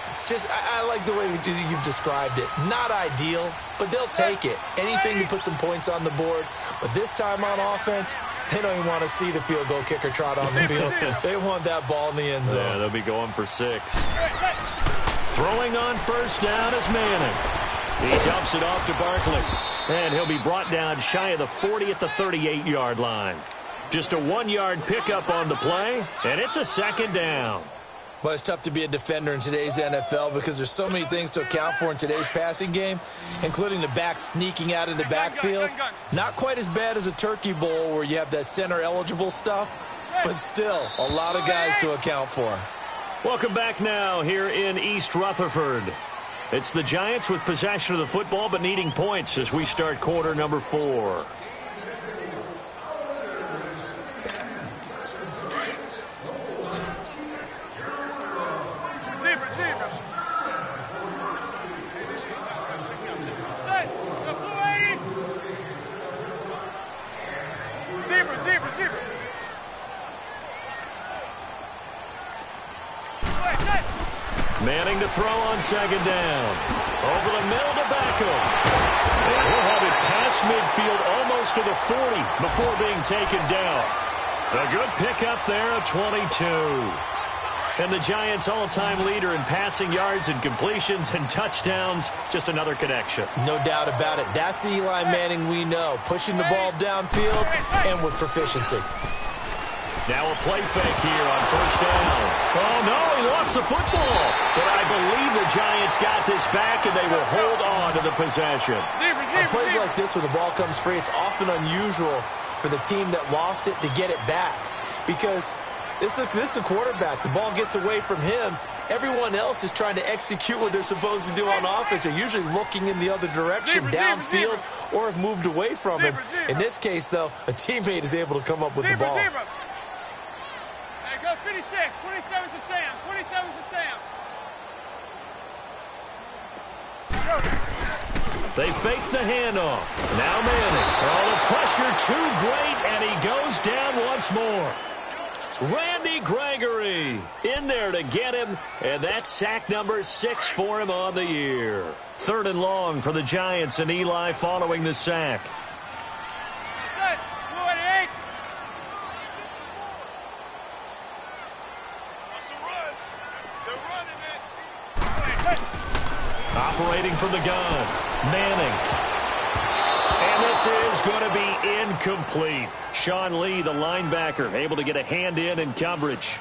I like the way you've described it. Not ideal, but they'll take it. Anything to put some points on the board. But this time on offense, they don't even want to see the field goal kicker trot on the field. They want that ball in the end zone. Yeah, they'll be going for 6. Throwing on first down is Manning. He dumps it off to Barkley. And he'll be brought down shy of the 40 at the 38-yard line. Just a 1-yard pickup on the play, and it's a second down. Well, it's tough to be a defender in today's NFL because there's so many things to account for in today's passing game, including the back sneaking out of the backfield. Not quite as bad as a turkey bowl where you have that center-eligible stuff, but still a lot of guys to account for. Welcome back now here in East Rutherford. It's the Giants with possession of the football but needing points as we start quarter number 4. Manning to throw on second down. Over the middle to Beckham. And he'll have it past midfield almost to the 40 before being taken down. A good pickup there of 22. And the Giants' all-time leader in passing yards and completions and touchdowns. Just another connection. No doubt about it. That's the Eli Manning we know. Pushing the ball downfield and with proficiency. Now a play fake here on first down. Oh, no, he lost the football. But I believe the Giants got this back, and they will hold on to the possession. On plays like this where the ball comes free, it's often unusual for the team that lost it to get it back. Because this is a quarterback. The ball gets away from him. Everyone else is trying to execute what they're supposed to do on offense. They're usually looking in the other direction, downfield, or have moved away from him. In this case, though, a teammate is able to come up with the ball. 56, 27 to Sam, 27 to Sam. They fake the handoff. Now Manning. Oh, the pressure too great, and he goes down once more. Randy Gregory in there to get him, and that's sack number 6 for him on the year. 3rd and long for the Giants, and Eli following the sack. Operating from the gun, Manning. And this is going to be incomplete. Sean Lee, the linebacker, able to get a hand in coverage.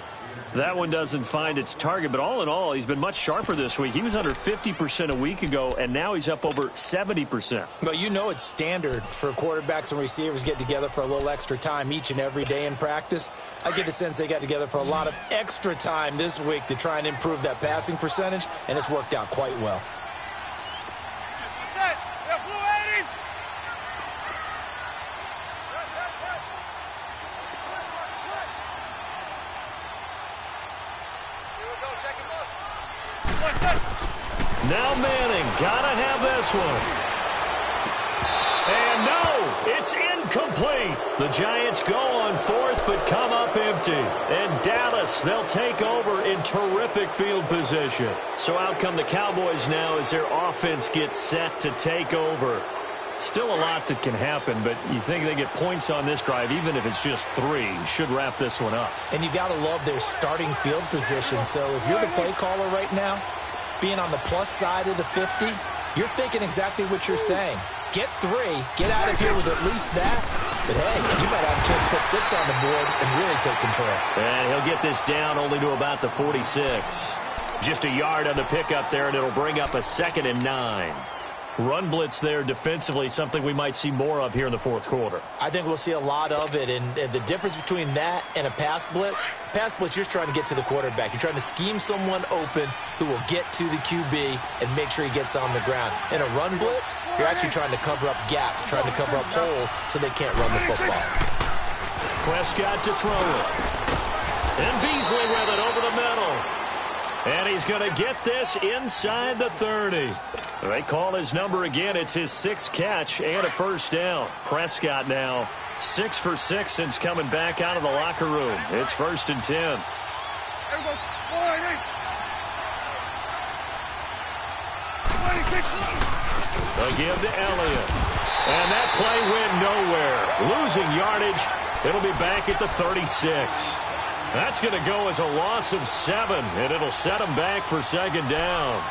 That one doesn't find its target, but all in all, he's been much sharper this week. He was under 50% a week ago, and now he's up over 70%. Well, you know it's standard for quarterbacks and receivers get together for a little extra time each and every day in practice. I get the sense they got together for a lot of extra time this week to try and improve that passing percentage, and it's worked out quite well. Now Manning, gotta have this one. And no, it's incomplete. The Giants go on 4th, but come up empty. And Dallas, they'll take over in terrific field position. So out come the Cowboys now as their offense gets set to take over. Still a lot that can happen, but you think they get points on this drive, even if it's just 3, should wrap this one up. And you got to love their starting field position. So if you're the play caller right now, being on the plus side of the 50, you're thinking exactly what you're saying. Get 3, get out of here with at least that. But hey, you might have a chance to put 6 on the board and really take control. And he'll get this down only to about the 46. Just a yard on the pickup there, and it'll bring up a 2nd and 9. Run blitz there defensively, something we might see more of here in the fourth quarter. I think we'll see a lot of it, and the difference between that and a pass blitz, you're trying to get to the quarterback. You're trying to scheme someone open who will get to the QB and make sure he gets on the ground. In a run blitz, you're actually trying to cover up gaps, trying to cover up holes so they can't run the football. Prescott to throw it. And Beasley with it over the middle. And he's going to get this inside the 30. They call his number again. It's his 6th catch and a first down. Prescott now 6 for 6 since coming back out of the locker room. It's 1st and 10. They give to Elliott. And that play went nowhere. Losing yardage. It'll be back at the 36. That's going to go as a loss of 7, and it'll set him back for 2nd down.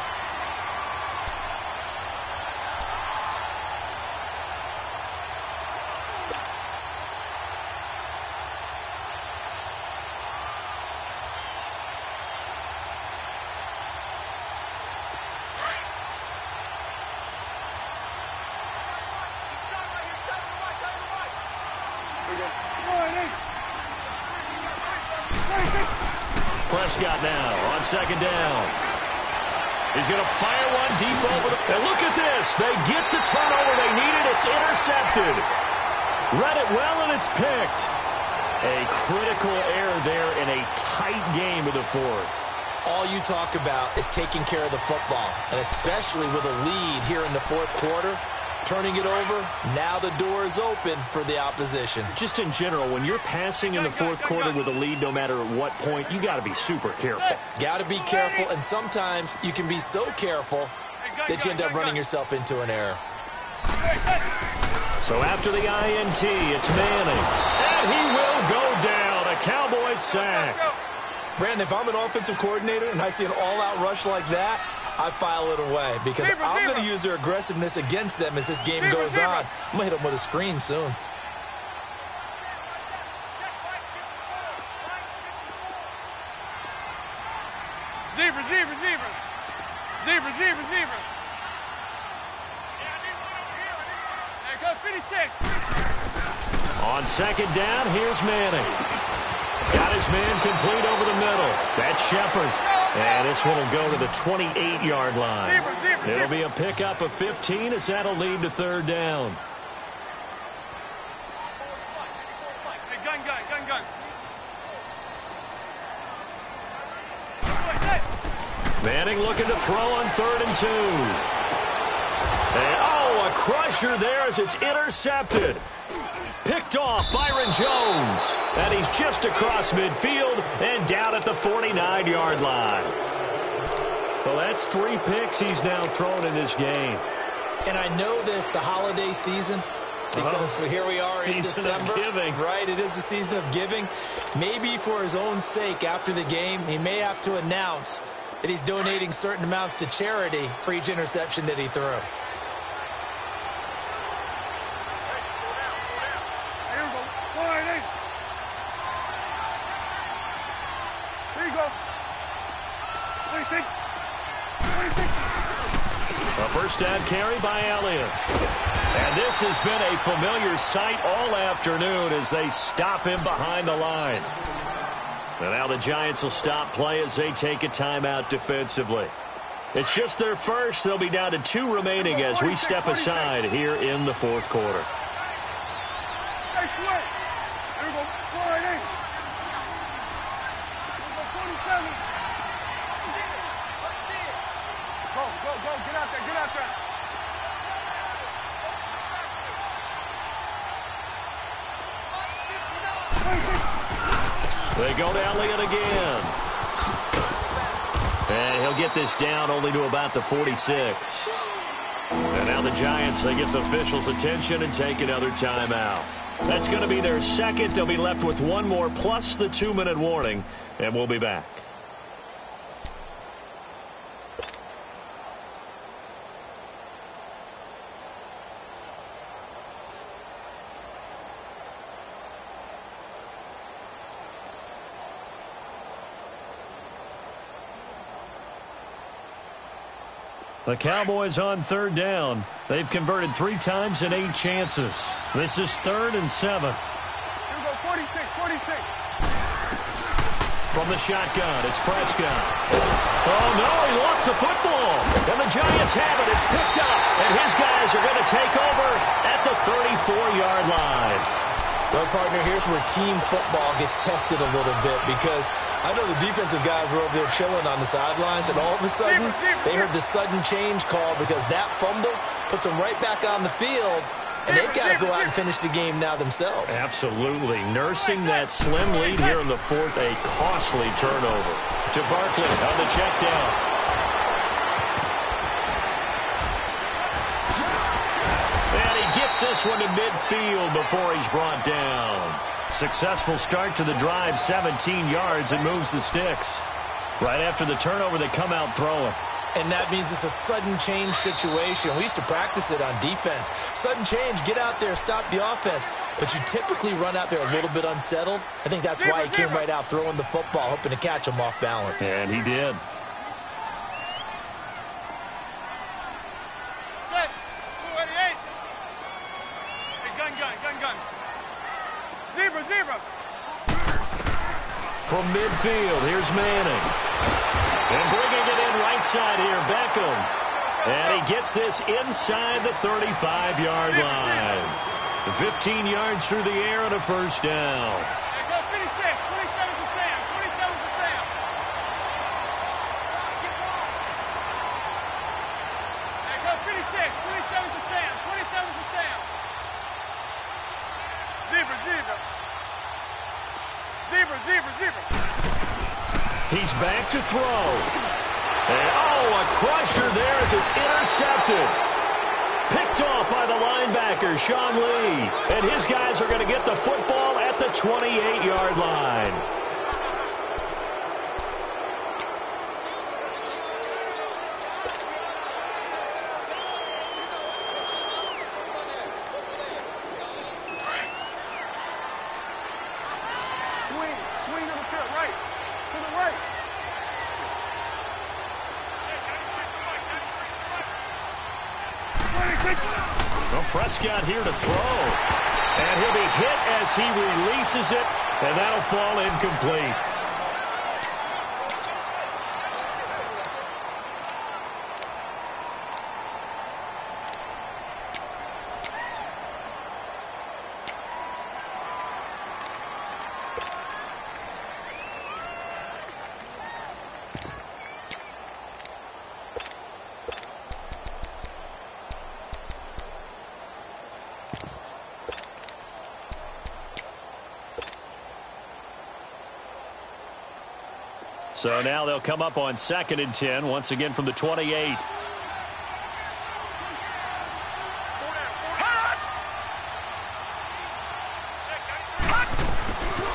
Prescott now on 2nd down. He's going to fire one deep over the... And look at this. They get the turnover they needed. It's intercepted. Read it well, and it's picked. A critical error there in a tight game of the 4th. All you talk about is taking care of the football, and especially with a lead here in the 4th quarter. Turning it over, now the door is open for the opposition. Just in general, when you're passing in the 4th quarter with a lead, no matter at what point, you got to be super careful. Got to be careful, and sometimes you can be so careful that you end up running yourself into an error. So after the INT, it's Manning. And he will go down. A Cowboys sack. Brandon, if I'm an offensive coordinator and I see an all-out rush like that, I file it away because I'm going to use their aggressiveness against them as this game goes on. I'm going to hit them with a screen soon. Zebra. There goes 56. On 2nd down, here's Manning. Got his man complete over the middle. That's Shepard. And this one will go to the 28-yard line. It'll be a pickup of 15 as that'll lead to 3rd down. Gun. Manning looking to throw on 3rd and 2. And, a crusher there as it's intercepted. Picked off Byron Jones. And he's just across midfield and down at the 49-yard line. Well, that's 3 picks he's now thrown in this game. And I know this, the holiday season, because here we are in December. Right, it is the season of giving. Maybe for his own sake after the game, he may have to announce that he's donating certain amounts to charity for each interception that he threw. A first down carry by Elliott. And this has been a familiar sight all afternoon as they stop him behind the line. And now the Giants will stop play as they take a timeout defensively. It's just their first. They'll be down to 2 remaining as we step aside here in the 4th quarter. Get out there. They go to Elliott again. And he'll get this down only to about the 46. And now the Giants, they get the officials' attention and take another timeout. That's going to be their second. They'll be left with 1 more plus the 2-minute warning, and we'll be back. The Cowboys on third down. They've converted 3 times in 8 chances. This is 3rd and 7. Here we go, 46, 46. From the shotgun, it's Prescott. Oh, no, he lost the football. And the Giants have it. It's picked up. And his guys are going to take over at the 34-yard line. Well, partner, here's where team football gets tested a little bit because I know the defensive guys were over there chilling on the sidelines, and all of a sudden they heard the sudden change call because that fumble puts them right back on the field, and they've got to go out and finish the game now themselves. Absolutely. Nursing that slim lead here in the 4th, a costly turnover. To Barkley on the check down. Gets this one to midfield before he's brought down. Successful start to the drive, 17 yards, and moves the sticks. Right after the turnover, they come out throwing. And that means it's a sudden change situation. We used to practice it on defense. Sudden change, get out there, stop the offense. But you typically run out there a little bit unsettled. I think that's why he came right out throwing the football, hoping to catch him off balance. And he did. Zebra. From midfield, here's Manning. And bringing it in right side here, Beckham. And he gets this inside the 35-yard line. 15 yards through the air and a first down. Go 26, 27 for Sam, 27 for Sam. Go 56, 27 for Sam, 27 for Sam. Zebra. He's back to throw. And, a crusher there as it's intercepted. Picked off by the linebacker, Sean Lee. And his guys are going to get the football at the 28-yard line. Swing to the field, right. To the right. Well, Prescott here to throw. And he'll be hit as he releases it, and that'll fall incomplete. So now they'll come up on 2nd and 10, once again from the 28.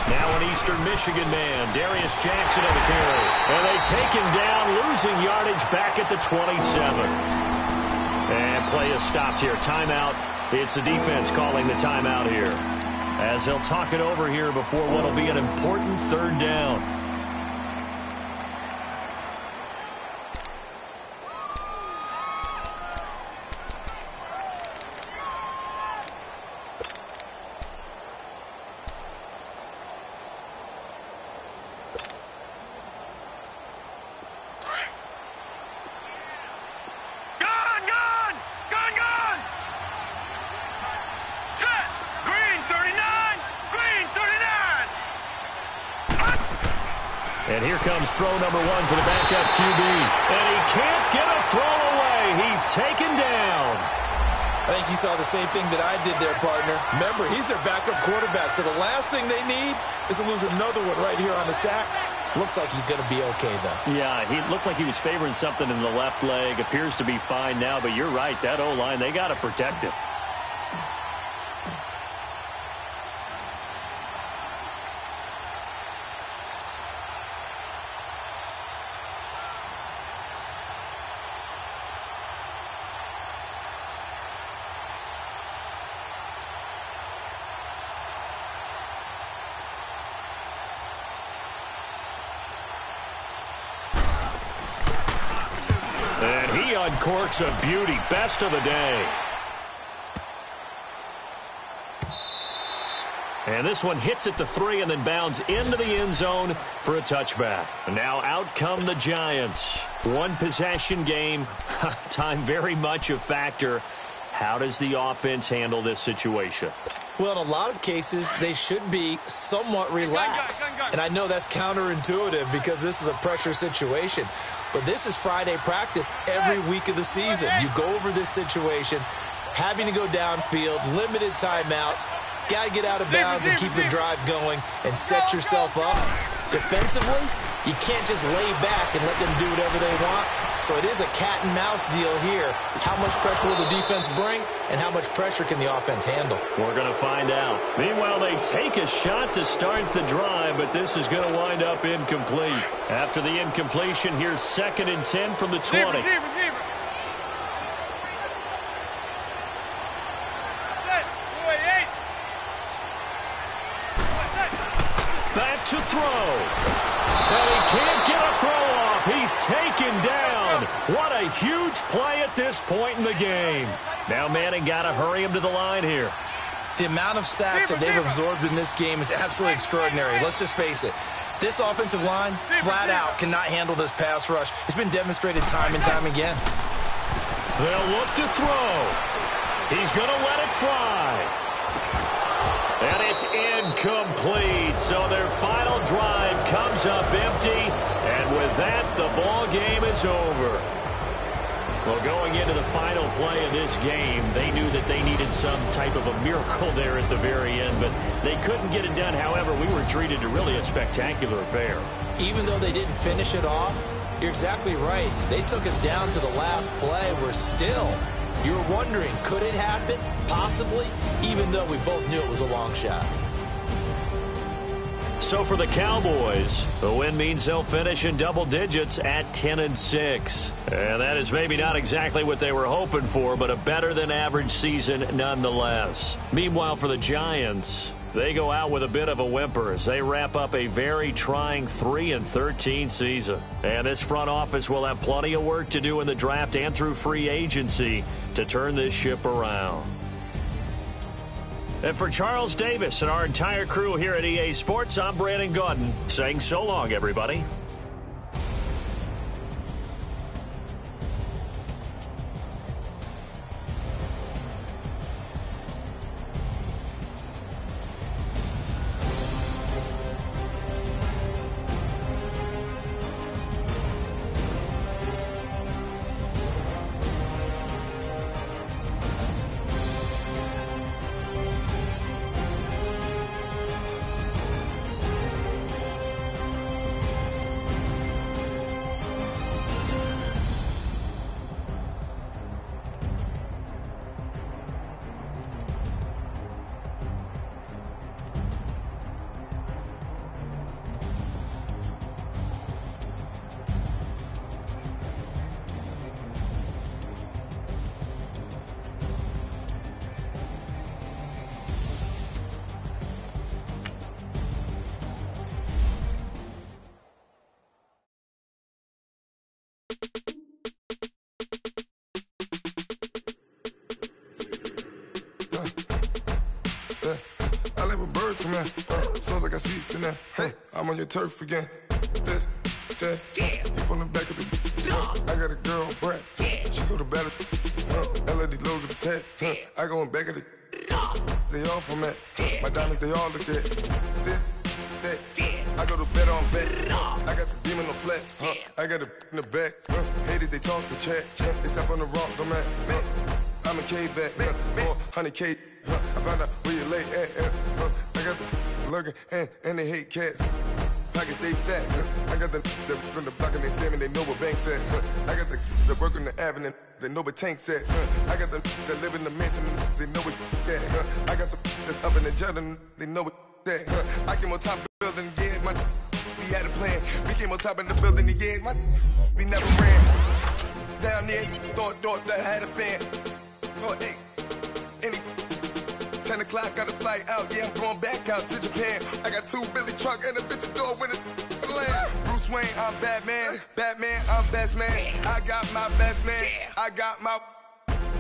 Now an Eastern Michigan man, Darius Jackson on the carry. And they take him down, losing yardage back at the 27. And play is stopped here. Timeout. It's the defense calling the timeout here, as they'll talk it over here before what will be an important 3rd down. And here comes throw number 1 for the backup QB. And he can't get a throw away. He's taken down. I think you saw the same thing that I did there, partner. Remember, he's their backup quarterback, so the last thing they need is to lose another one right here on the sack. Looks like he's going to be okay, though. Yeah, he looked like he was favoring something in the left leg. Appears to be fine now, but you're right. That O-line, they got to protect him. uncorks a beauty. Best of the day. And this one hits at the 3 and then bounds into the end zone for a touchback. Now out come the Giants. One possession game. Time very much a factor. How does the offense handle this situation? Well, in a lot of cases, they should be somewhat relaxed. And I know that's counterintuitive because this is a pressure situation. But this is Friday practice every week of the season. You go over this situation, having to go downfield, limited timeouts, got to get out of bounds and keep the drive going and set yourself up. Defensively, you can't just lay back and let them do whatever they want. So it is a cat and mouse deal here. How much pressure will the defense bring, and how much pressure can the offense handle? We're going to find out. Meanwhile, they take a shot to start the drive, but this is going to wind up incomplete. After the incompletion, here's 2nd and 10 from the 20. Back to throw. And he can't get a throw off. He's taken down. What a huge play at this point in the game. Now Manning got to hurry him to the line here. The amount of sacks that they've absorbed in this game is absolutely extraordinary. Let's just face it. This offensive line, flat out, cannot handle this pass rush. It's been demonstrated time and time again. They'll look to throw. He's going to let it fly. And it's incomplete. So their final drive comes up empty. And with that, the ball game is over. Well, going into the final play of this game, they knew that they needed some type of a miracle there at the very end, but they couldn't get it done. However, we were treated to really a spectacular affair. Even though they didn't finish it off, you're exactly right. They took us down to the last play. We're still, you were wondering, could it happen? Possibly, even though we both knew it was a long shot. So for the Cowboys, the win means they'll finish in double digits at 10-6. And that is maybe not exactly what they were hoping for, but a better than average season nonetheless. Meanwhile, for the Giants, they go out with a bit of a whimper as they wrap up a very trying 3-13 season. And this front office will have plenty of work to do in the draft and through free agency to turn this ship around. And for Charles Davis and our entire crew here at EA Sports, I'm Brandon Gaudin saying so long, everybody. I let my birds come in. Sounds like I see seats in there. Hey, I'm on your turf again. This, that, you from the back of the. I got a girl, Brad. She go to battle. LED logo the tag. I go in back of the. They all from that. My diamonds, they all look at. This, that. I go to bed on bed. I got some demon on flats. I got a in the back. Haters, they talk the chat. They step on the rock, don't man. I'm a K-back. 400K. I found out where you lay at. I got the lurking and they hate cats. Pockets stay fat. I got the from the block and they scamming, they know what banks at. I got the work on the avenue, they know what tanks at. I got the that live in the mansion, they know what that. I got some that's up in the Jordan, they know what that. I came on top of the building, yeah, my we had a plan. We came on top of the building, yeah, my we never ran. Down there, thought that had a fan. Oh, hey, any 10 o'clock, got a flight out, yeah, I'm going back out to Japan. I got 2 Billy truck and a bitch door with a land. Bruce Wayne, I'm Batman. Batman, I'm best man. I got my best man. I got my...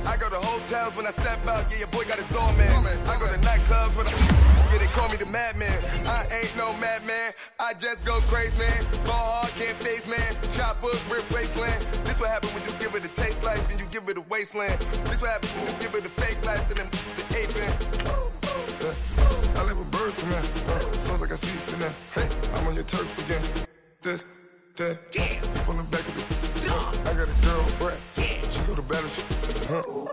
I go to hotels when I step out, yeah, your boy got a doorman. I go to nightclubs when yeah, they call me the madman. I ain't no madman, I just go crazy, man. Ball hard, can't face, man. Choppers, rip wasteland. This what happen when you give it a taste life and you give it a wasteland. This what happens when you give it a fake life and then the ape man. I live with birds come in, sounds like I see it in there. Hey, I'm on your turf again. This, that, you from the back of the I got a girl, Brett. She go to battle.